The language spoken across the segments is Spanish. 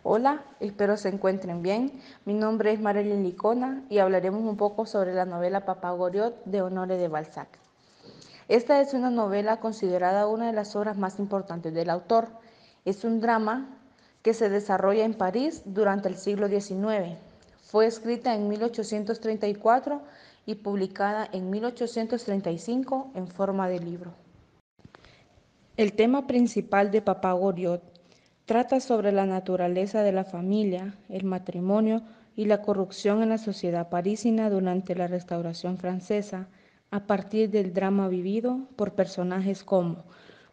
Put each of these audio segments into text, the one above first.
Hola, espero se encuentren bien. Mi nombre es Marilyn Licona y hablaremos un poco sobre la novela Papá Goriot de Honoré de Balzac. Esta es una novela considerada una de las obras más importantes del autor. Es un drama que se desarrolla en París durante el siglo XIX. Fue escrita en 1834 y publicada en 1835 en forma de libro. El tema principal de Papá Goriot trata sobre la naturaleza de la familia, el matrimonio y la corrupción en la sociedad parisina durante la Restauración francesa, a partir del drama vivido por personajes como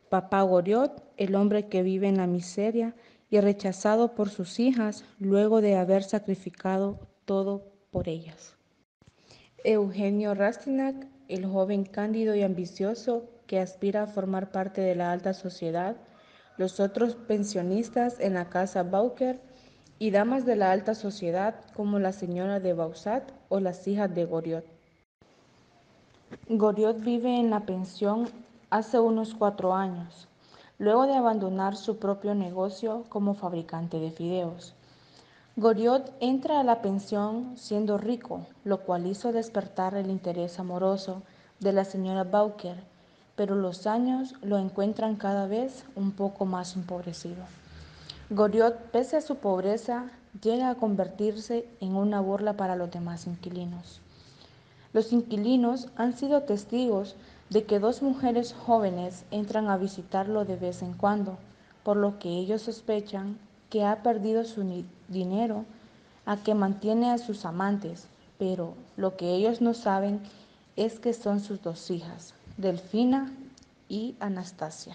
Papá Goriot, el hombre que vive en la miseria y rechazado por sus hijas luego de haber sacrificado todo por ellas. Eugenio Rastignac, el joven cándido y ambicioso que aspira a formar parte de la alta sociedad, los otros pensionistas en la casa Bauker y damas de la alta sociedad como la señora de Bausat o las hijas de Goriot. Goriot vive en la pensión hace unos 4 años, luego de abandonar su propio negocio como fabricante de fideos. Goriot entra a la pensión siendo rico, lo cual hizo despertar el interés amoroso de la señora Bauker, pero los años lo encuentran cada vez un poco más empobrecido. Goriot, pese a su pobreza, llega a convertirse en una burla para los demás inquilinos. Los inquilinos han sido testigos de que 2 mujeres jóvenes entran a visitarlo de vez en cuando, por lo que ellos sospechan que ha perdido su dinero a que mantiene a sus amantes, pero lo que ellos no saben es que son sus 2 hijas, Delfina y Anastasia.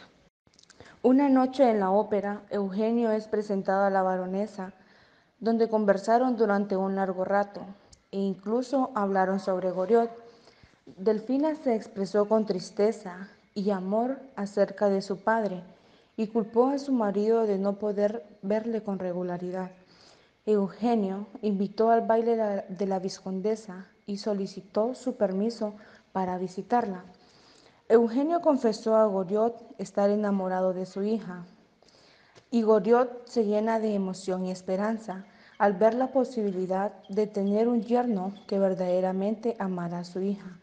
Una noche en la ópera, Eugenio es presentado a la baronesa, donde conversaron durante un largo rato e incluso hablaron sobre Goriot. Delfina se expresó con tristeza y amor acerca de su padre y culpó a su marido de no poder verle con regularidad. Eugenio invitó al baile de la vizcondesa y solicitó su permiso para visitarla. Eugenio confesó a Goriot estar enamorado de su hija, y Goriot se llena de emoción y esperanza al ver la posibilidad de tener un yerno que verdaderamente amara a su hija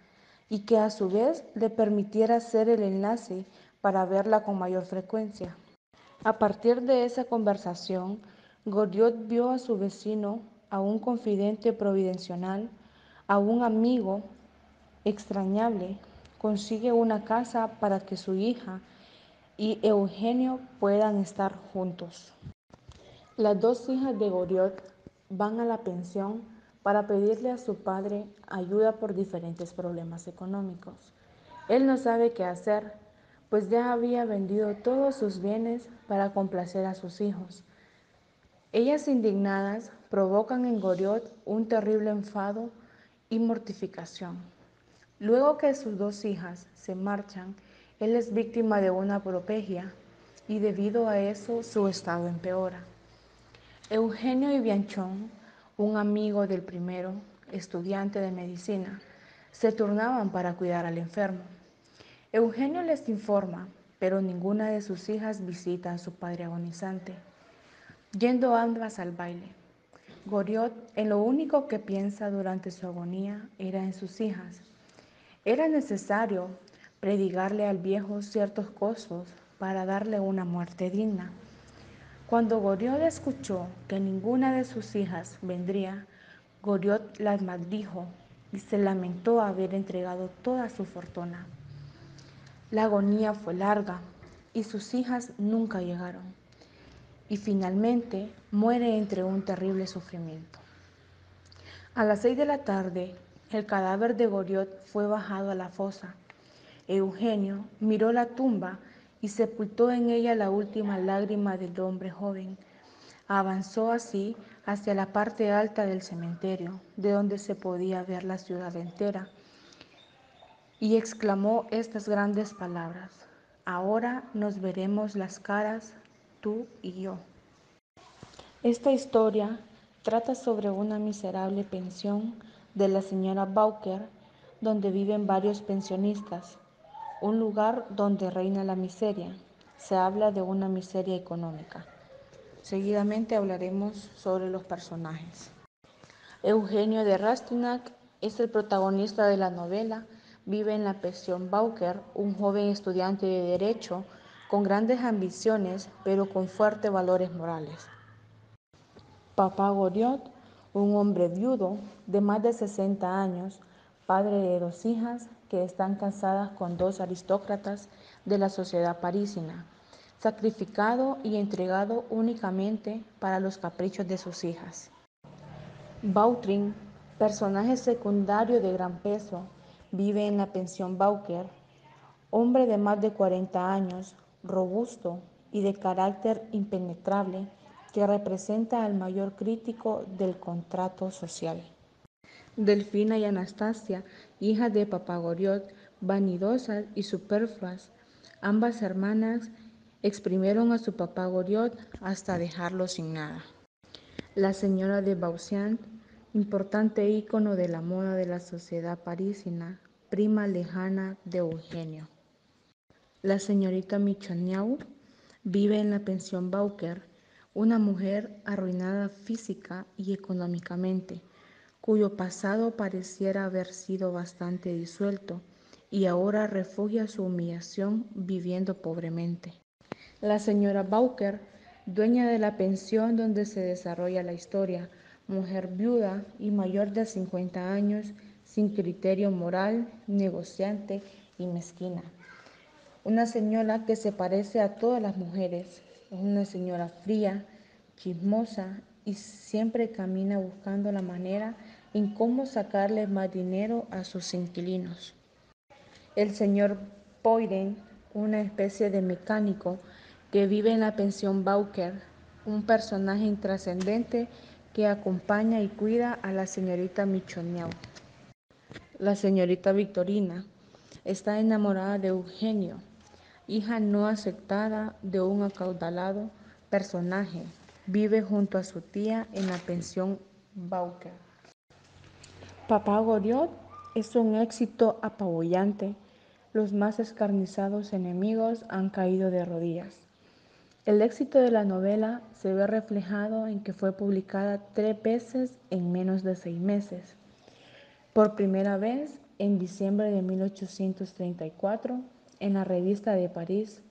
y que a su vez le permitiera ser el enlace para verla con mayor frecuencia. A partir de esa conversación, Goriot vio a su vecino, a un confidente providencial, a un amigo extrañable, consigue una casa para que su hija y Eugenio puedan estar juntos. Las 2 hijas de Goriot van a la pensión para pedirle a su padre ayuda por diferentes problemas económicos. Él no sabe qué hacer, pues ya había vendido todos sus bienes para complacer a sus hijos. Ellas, indignadas, provocan en Goriot un terrible enfado y mortificación. Luego que sus 2 hijas se marchan, él es víctima de una propecia y debido a eso su estado empeora. Eugenio y Bianchon, un amigo del primero, estudiante de medicina, se turnaban para cuidar al enfermo. Eugenio les informa, pero ninguna de sus hijas visita a su padre agonizante. Yendo ambas al baile, Goriot en lo único que piensa durante su agonía era en sus hijas. Era necesario predigarle al viejo ciertos costos para darle una muerte digna. Cuando Goriot escuchó que ninguna de sus hijas vendría, Goriot las maldijo y se lamentó haber entregado toda su fortuna. La agonía fue larga y sus hijas nunca llegaron, y finalmente muere entre un terrible sufrimiento. A las 6 de la tarde, el cadáver de Goriot fue bajado a la fosa. Eugenio miró la tumba y sepultó en ella la última lágrima del hombre joven. Avanzó así hacia la parte alta del cementerio, de donde se podía ver la ciudad entera, y exclamó estas grandes palabras: ahora nos veremos las caras, tú y yo. Esta historia trata sobre una miserable pensión de la señora Bauker, donde viven varios pensionistas, un lugar donde reina la miseria. Se habla de una miseria económica. Seguidamente hablaremos sobre los personajes. Eugenio de Rastignac es el protagonista de la novela. Vive en la pensión Bowker, un joven estudiante de Derecho con grandes ambiciones, pero con fuertes valores morales. Papá Goriot, un hombre viudo de más de 60 años, padre de 2 hijas que están casadas con 2 aristócratas de la sociedad parisina, sacrificado y entregado únicamente para los caprichos de sus hijas. Vautrin, personaje secundario de gran peso, vive en la pensión Bowker, hombre de más de 40 años, robusto y de carácter impenetrable, que representa al mayor crítico del contrato social. Delfina y Anastasia, hijas de Papá Goriot, vanidosas y superfluas, ambas hermanas exprimieron a su papá Goriot hasta dejarlo sin nada. La señora de Beauchamp, importante ícono de la moda de la sociedad parisina, prima lejana de Eugenio. La señorita Michoniau vive en la pensión Bowker, una mujer arruinada física y económicamente, cuyo pasado pareciera haber sido bastante disuelto y ahora refugia su humillación viviendo pobremente. La señora Bowker, dueña de la pensión donde se desarrolla la historia, mujer viuda y mayor de 50 años, sin criterio moral, negociante y mezquina. Una señora que se parece a todas las mujeres, es una señora fría, chismosa y siempre camina buscando la manera en cómo sacarle más dinero a sus inquilinos. El señor Poirot, una especie de mecánico que vive en la pensión Bowker, un personaje intrascendente que acompaña y cuida a la señorita Michoniau. La señorita Victorina está enamorada de Eugenio, hija no aceptada de un acaudalado personaje. Vive junto a su tía en la pensión Bowker. Papá Goriot es un éxito apabullante. Los más escarnizados enemigos han caído de rodillas. El éxito de la novela se ve reflejado en que fue publicada 3 veces en menos de 6 meses. Por primera vez en diciembre de 1834 en la Revista de París.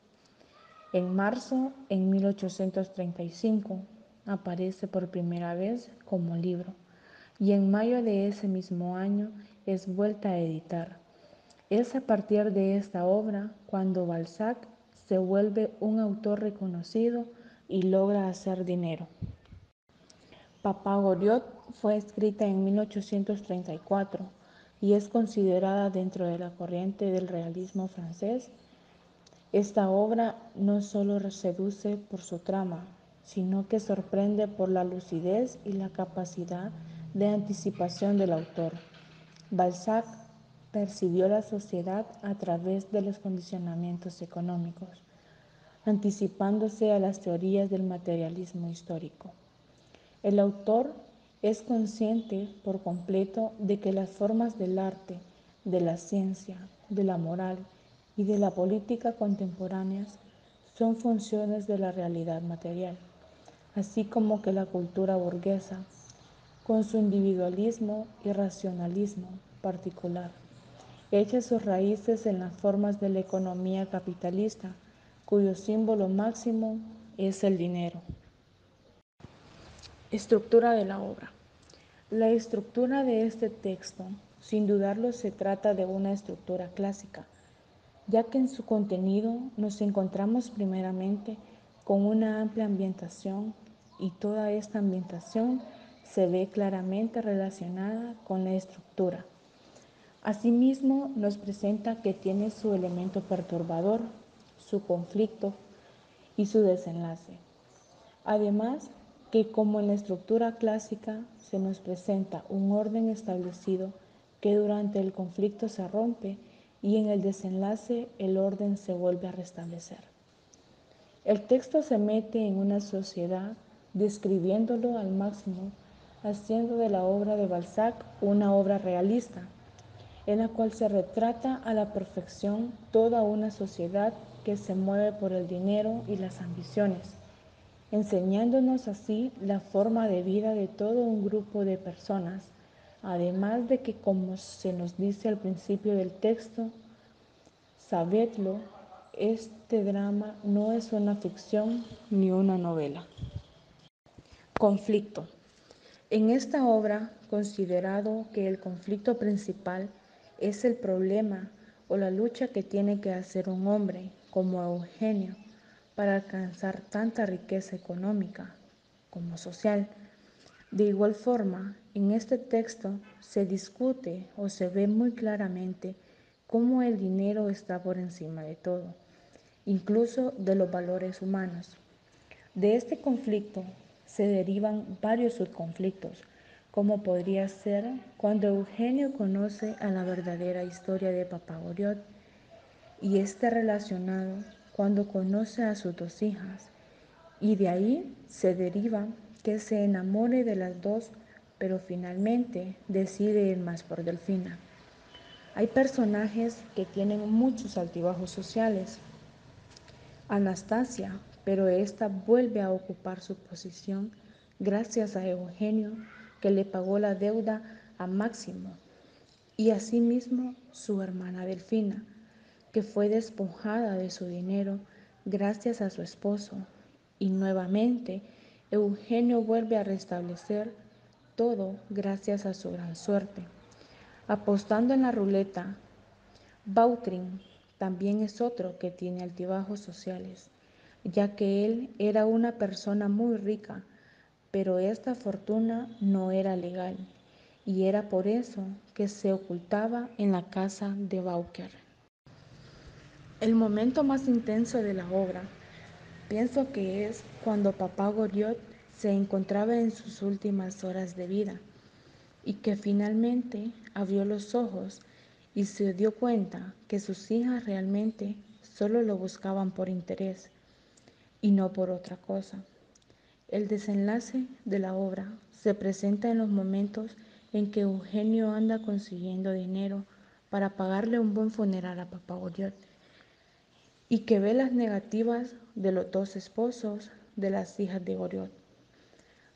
En marzo, en 1835, aparece por primera vez como libro y en mayo de ese mismo año es vuelta a editar. Es a partir de esta obra cuando Balzac se vuelve un autor reconocido y logra hacer dinero. Papá Goriot fue escrita en 1834 y es considerada dentro de la corriente del realismo francés. Esta obra no solo seduce por su trama, sino que sorprende por la lucidez y la capacidad de anticipación del autor. Balzac percibió la sociedad a través de los condicionamientos económicos, anticipándose a las teorías del materialismo histórico. El autor es consciente por completo de que las formas del arte, de la ciencia, de la moral y de la política contemporáneas son funciones de la realidad material, así como que la cultura burguesa, con su individualismo y racionalismo particular, echa sus raíces en las formas de la economía capitalista, cuyo símbolo máximo es el dinero. Estructura de la obra. La estructura de este texto, sin dudarlo, se trata de una estructura clásica, ya que en su contenido nos encontramos primeramente con una amplia ambientación y toda esta ambientación se ve claramente relacionada con la estructura. Asimismo, nos presenta que tiene su elemento perturbador, su conflicto y su desenlace. Además, que como en la estructura clásica se nos presenta un orden establecido que durante el conflicto se rompe y en el desenlace el orden se vuelve a restablecer. El texto se mete en una sociedad describiéndolo al máximo, haciendo de la obra de Balzac una obra realista, en la cual se retrata a la perfección toda una sociedad que se mueve por el dinero y las ambiciones, enseñándonos así la forma de vida de todo un grupo de personas, además de que, como se nos dice al principio del texto, sabedlo, este drama no es una ficción ni una novela. Conflicto. En esta obra, considerado que el conflicto principal es el problema o la lucha que tiene que hacer un hombre como Eugenio para alcanzar tanta riqueza económica como social. De igual forma, en este texto se discute o se ve muy claramente cómo el dinero está por encima de todo, incluso de los valores humanos. De este conflicto se derivan varios subconflictos, como podría ser cuando Eugenio conoce a la verdadera historia de Papá Goriot, y está relacionado cuando conoce a sus dos hijas, y de ahí se deriva que se enamore de las dos, pero finalmente decide ir más por Delfina. Hay personajes que tienen muchos altibajos sociales. Anastasia, pero esta vuelve a ocupar su posición gracias a Eugenio, que le pagó la deuda a Máximo, y asimismo su hermana Delfina, que fue despojada de su dinero gracias a su esposo, y nuevamente Eugenio vuelve a restablecer todo gracias a su gran suerte. Apostando en la ruleta, Vautrin también es otro que tiene altibajos sociales, ya que él era una persona muy rica, pero esta fortuna no era legal, y era por eso que se ocultaba en la casa de Bauker. El momento más intenso de la obra, pienso que es cuando Papá Goriot se encontraba en sus últimas horas de vida y que finalmente abrió los ojos y se dio cuenta que sus hijas realmente solo lo buscaban por interés y no por otra cosa. El desenlace de la obra se presenta en los momentos en que Eugenio anda consiguiendo dinero para pagarle un buen funeral a Papá Goriot, y que ve las negativas de los dos esposos de las hijas de Goriot.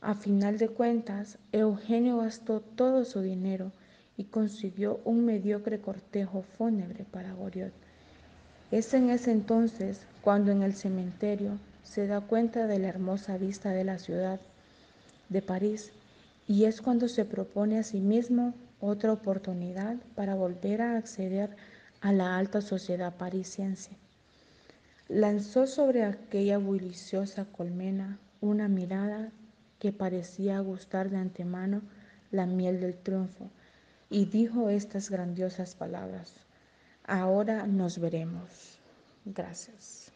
A final de cuentas, Eugenio gastó todo su dinero y consiguió un mediocre cortejo fúnebre para Goriot. Es en ese entonces cuando en el cementerio se da cuenta de la hermosa vista de la ciudad de París, y es cuando se propone a sí mismo otra oportunidad para volver a acceder a la alta sociedad parisiense. Lanzó sobre aquella bulliciosa colmena una mirada que parecía gustar de antemano la miel del triunfo, y dijo estas grandiosas palabras: ahora nos veremos. Gracias.